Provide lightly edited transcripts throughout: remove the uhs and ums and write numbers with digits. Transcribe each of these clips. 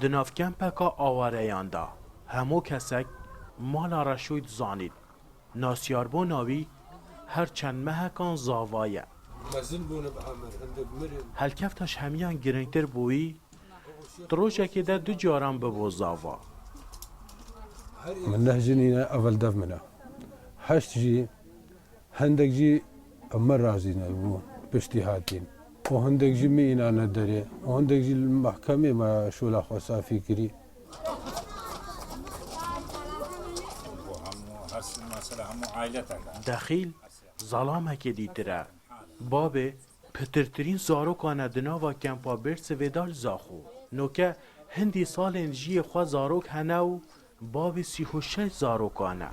دناف کمپکا آواریان دا همو کسک مالا رشوید زانید ناسیاربو ناوی هر چند مهکان زاوایه هل کفتش همیان گرنگتر بویی دروشه که ده دو جاران ببو زاوا من نهجنينا أول دف منها هشت جي هندك جي أمر رازينا يبون باجتهادين وهندك جي مينا ندري وهندك جي المحكمة ما شو لا خصا فكري دخیل ظلامه که دیتره بابه پترترین زاروکانه دناوا کمپا برس ودال زاخو نوکه هندی سالن جی خوا زاروک هنه و باب 36 زاروکانه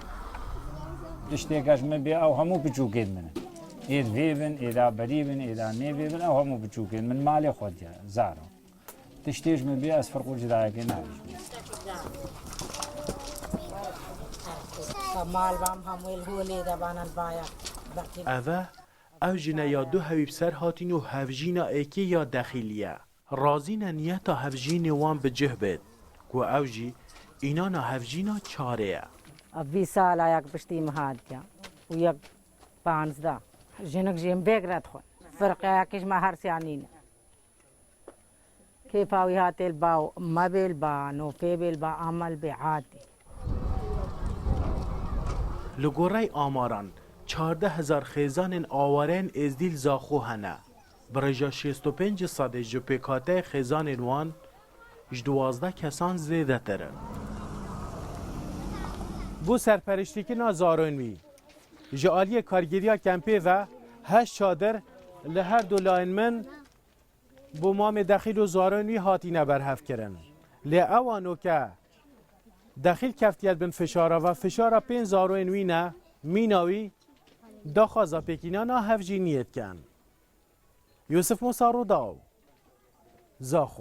اشتیاقش من بی او همو بچوکید منه اید ویبن ایدا بریبن ایدا نیبن او همو بچوکید من مالی خود زارو تشتیج من بی از فرقو جدایی که نویش اوه او جنه یا دو هویب سر هاتین و هفجینا ایکی یا دخیلیه رازین نیتا هفجین وان بجه بید که او جی اینانا هفجینا چاره اب 20 سال آیا پشتی مهاد کیا و یک 15 جنک جیم بگرد خود فرق آیا کش ما هر سیانی نه کیف آوی هاتل با مبل با نوفیبل با عمل به عادی لگوری آماران 14,000 خیزان آوارین ازدیل زاخو هنه برجا 65 ساده جپیکاته خیزان وان 12 کسان زیده تره بو سرپرشتی که نازارونوی جعالی کارگیریا کمپی و 8 چادر لهر دو لاین من بو مام دخیل و زارونوی هاتینه برهف کرن لی اوانو که دخیل کفتیت بن فشارا و فشارا 5 زارونوی نه میناوی داخازا پیکینانا هفجی نیت کن یوسف موسا رو داو زاخو